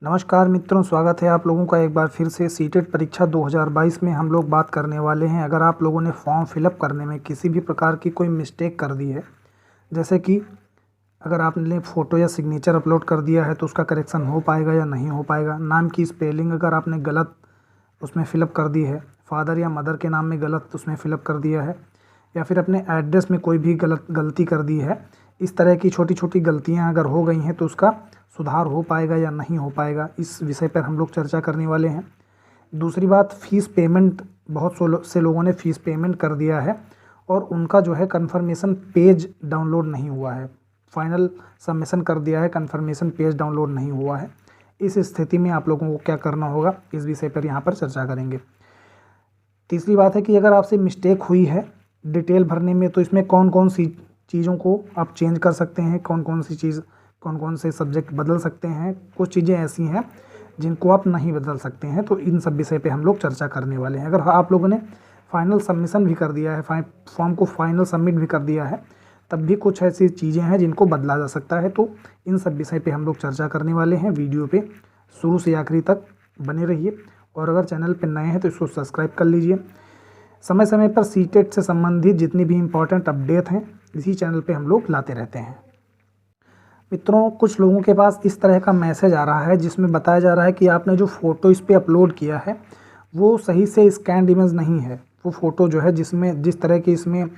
नमस्कार मित्रों, स्वागत है आप लोगों का एक बार फिर से सीटेट परीक्षा 2022 में। हम लोग बात करने वाले हैं, अगर आप लोगों ने फॉर्म फिलअप करने में किसी भी प्रकार की कोई मिस्टेक कर दी है, जैसे कि अगर आपने फ़ोटो या सिग्नेचर अपलोड कर दिया है तो उसका करेक्शन हो पाएगा या नहीं हो पाएगा। नाम की स्पेलिंग अगर आपने गलत उसमें फ़िलअप कर दी है, फादर या मदर के नाम में गलत उसमें फ़िलअप कर दिया है, या फिर अपने एड्रेस में कोई भी गलती कर दी है, इस तरह की छोटी छोटी गलतियां अगर हो गई हैं तो उसका सुधार हो पाएगा या नहीं हो पाएगा, इस विषय पर हम लोग चर्चा करने वाले हैं। दूसरी बात, फ़ीस पेमेंट, बहुत से लोगों ने फ़ीस पेमेंट कर दिया है और उनका जो है कन्फर्मेशन पेज डाउनलोड नहीं हुआ है। फाइनल सबमिशन कर दिया है, कन्फर्मेशन पेज डाउनलोड नहीं हुआ है। इस स्थिति में आप लोगों को क्या करना होगा, इस विषय पर यहाँ पर चर्चा करेंगे। तीसरी बात है कि अगर आपसे मिस्टेक हुई है डिटेल भरने में, तो इसमें कौन कौन सी चीज़ों को आप चेंज कर सकते हैं, कौन कौन से सब्जेक्ट बदल सकते हैं। कुछ चीज़ें ऐसी हैं जिनको आप नहीं बदल सकते हैं, तो इन सब विषय पे हम लोग चर्चा करने वाले हैं। अगर आप लोगों ने फाइनल सबमिशन भी कर दिया है, फॉर्म को फाइनल सबमिट भी कर दिया है, तब भी कुछ ऐसी चीज़ें हैं जिनको बदला जा सकता है। तो इन सब विषय पे हम लोग चर्चा करने वाले हैं। वीडियो पे शुरू से आखिरी तक बने रहिए, और अगर चैनल पर नए हैं तो इसको सब्सक्राइब कर लीजिए। समय समय पर सीटेट से संबंधित जितनी भी इम्पोर्टेंट अपडेट हैं इसी चैनल पे हम लोग लाते रहते हैं। मित्रों, कुछ लोगों के पास इस तरह का मैसेज आ रहा है जिसमें बताया जा रहा है कि आपने जो फ़ोटो इस पे अपलोड किया है वो सही से स्कैन्ड इमेज नहीं है। वो फ़ोटो जो है जिस तरह की इसमें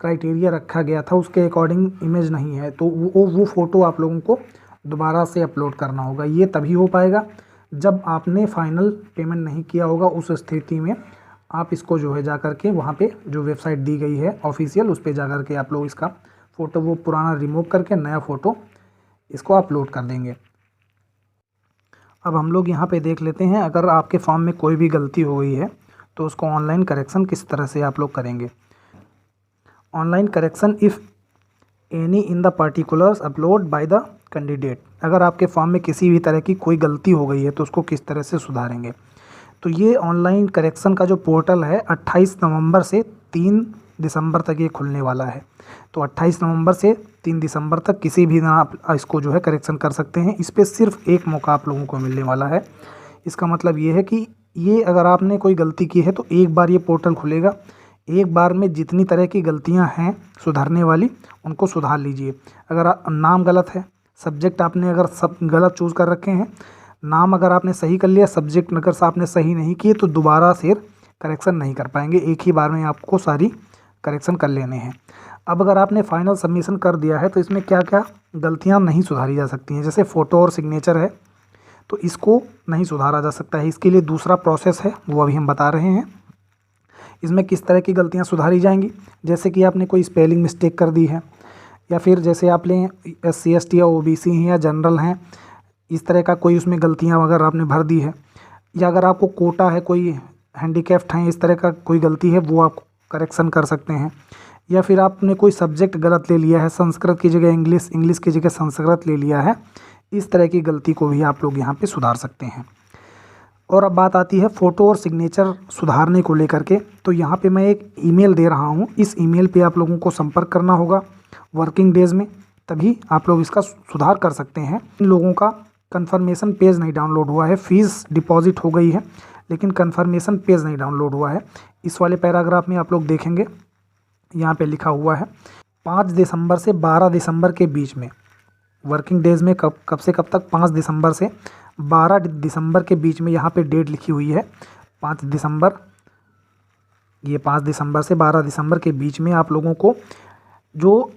क्राइटेरिया रखा गया था उसके अकॉर्डिंग इमेज नहीं है, तो वो फ़ोटो आप लोगों को दोबारा से अपलोड करना होगा। ये तभी हो पाएगा जब आपने फाइनल पेमेंट नहीं किया होगा। उस स्थिति में आप इसको जो है जा कर के वहाँ पे जो वेबसाइट दी गई है ऑफिशियल, उस पर जा कर के आप लोग इसका फ़ोटो वो पुराना रिमूव करके नया फ़ोटो इसको अपलोड कर देंगे। अब हम लोग यहाँ पे देख लेते हैं, अगर आपके फॉर्म में कोई भी गलती हो गई है तो उसको ऑनलाइन करेक्शन किस तरह से आप लोग करेंगे। Online correction if any in the particulars upload by the candidate. अगर आपके फॉर्म में किसी भी तरह की कोई गलती हो गई है तो उसको किस तरह से सुधारेंगे। तो ये ऑनलाइन करेक्शन का जो पोर्टल है 28 नवंबर से 3 दिसंबर तक ये खुलने वाला है। तो 28 नवंबर से 3 दिसंबर तक किसी भी दिन आप इसको जो है करेक्शन कर सकते हैं। इस पर सिर्फ एक मौका आप लोगों को मिलने वाला है। इसका मतलब ये है कि ये अगर आपने कोई गलती की है तो एक बार ये पोर्टल खुलेगा, एक बार में जितनी तरह की गलतियां हैं सुधारने वाली उनको सुधार लीजिए। अगर नाम गलत है, सब्जेक्ट आपने अगर सब गलत चूज़ कर रखे हैं, नाम अगर आपने सही कर लिया, सब्जेक्ट अगर आपने सही नहीं किए, तो दोबारा से करेक्शन नहीं कर पाएंगे। एक ही बार में आपको सारी करेक्शन कर लेने हैं। अब अगर आपने फाइनल सबमिशन कर दिया है तो इसमें क्या क्या गलतियां नहीं सुधारी जा सकती हैं। जैसे फ़ोटो और सिग्नेचर है तो इसको नहीं सुधारा जा सकता है। इसके लिए दूसरा प्रोसेस है, वो अभी हम बता रहे हैं। इसमें किस तरह की गलतियाँ सुधारी जाएंगी, जैसे कि आपने कोई स्पेलिंग मिस्टेक कर दी है, या फिर जैसे आपने SC ST या OBC हैं या जनरल हैं, इस तरह का कोई उसमें गलतियाँ अगर आपने भर दी है, या अगर आपको कोटा है, कोई हैंडीकैप्ड हैं, इस तरह का कोई गलती है, वो आप करेक्शन कर सकते हैं। या फिर आपने कोई सब्जेक्ट गलत ले लिया है, संस्कृत की जगह इंग्लिश, इंग्लिश की जगह संस्कृत ले लिया है, इस तरह की गलती को भी आप लोग यहाँ पे सुधार सकते हैं। और अब बात आती है फ़ोटो और सिग्नेचर सुधारने को लेकर के, तो यहाँ पे मैं एक ईमेल दे रहा हूँ। इस ईमेल पे आप लोगों को संपर्क करना होगा वर्किंग डेज़ में, तभी आप लोग इसका सुधार कर सकते हैं। इन लोगों का कन्फर्मेशन पेज नहीं डाउनलोड हुआ है, फ़ीस डिपॉजिट हो गई है लेकिन कन्फर्मेशन पेज नहीं डाउनलोड हुआ है। इस वाले पैराग्राफ में आप लोग देखेंगे, यहाँ पे लिखा हुआ है 5 दिसंबर से 12 दिसंबर के बीच में, वर्किंग डेज़ में कब से कब तक, 5 दिसंबर से 12 दिसंबर के बीच में यहाँ पे डेट लिखी हुई है 5 दिसंबर। ये 5 दिसंबर से 12 दिसंबर के बीच में आप लोगों को जो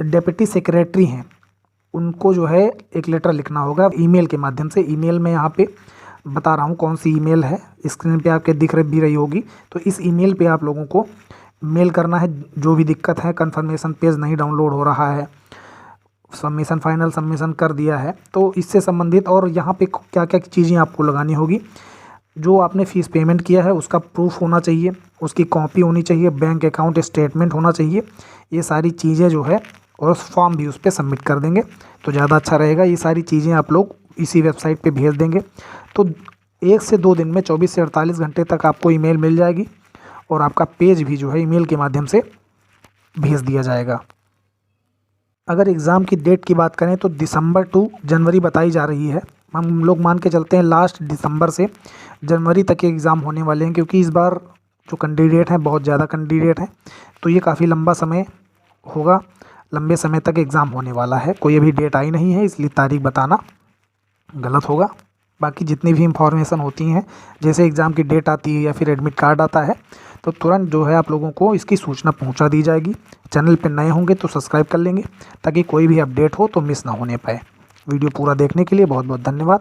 डिप्टी सेक्रेटरी हैं उनको जो है एक लेटर लिखना होगा ईमेल के माध्यम से। ईमेल में यहाँ पे बता रहा हूँ कौन सी ईमेल है, स्क्रीन पे आपके दिख भी रही होगी। तो इस ईमेल पे आप लोगों को मेल करना है जो भी दिक्कत है, कन्फर्मेशन पेज नहीं डाउनलोड हो रहा है, सबमिशन फाइनल सबमिशन कर दिया है, तो इससे संबंधित और यहाँ पे क्या क्या चीज़ें आपको लगानी होगी। जो आपने फ़ीस पेमेंट किया है उसका प्रूफ होना चाहिए, उसकी कॉपी होनी चाहिए, बैंक अकाउंट स्टेटमेंट होना चाहिए। ये सारी चीज़ें जो है, और फॉर्म भी उस पर सबमिट कर देंगे तो ज़्यादा अच्छा रहेगा। ये सारी चीज़ें आप लोग इसी वेबसाइट पे भेज देंगे तो 1 से 2 दिन में 24 से 48 घंटे तक आपको ईमेल मिल जाएगी, और आपका पेज भी जो है ईमेल के माध्यम से भेज दिया जाएगा। अगर एग्ज़ाम की डेट की बात करें तो दिसंबर टू जनवरी बताई जा रही है, हम लोग मान के चलते हैं लास्ट दिसंबर से जनवरी तक के एग्ज़ाम होने वाले हैं, क्योंकि इस बार जो कैंडिडेट हैं बहुत ज़्यादा कैंडिडेट हैं, तो ये काफ़ी लंबा समय होगा, लंबे समय तक एग्ज़ाम होने वाला है। कोई अभी डेट आई नहीं है, इसलिए तारीख बताना गलत होगा। बाकी जितनी भी इंफॉर्मेशन होती हैं, जैसे एग्ज़ाम की डेट आती है या फिर एडमिट कार्ड आता है, तो तुरंत जो है आप लोगों को इसकी सूचना पहुंचा दी जाएगी। चैनल पर नए होंगे तो सब्सक्राइब कर लेंगे, ताकि कोई भी अपडेट हो तो मिस ना होने पाए। वीडियो पूरा देखने के लिए बहुत बहुत धन्यवाद।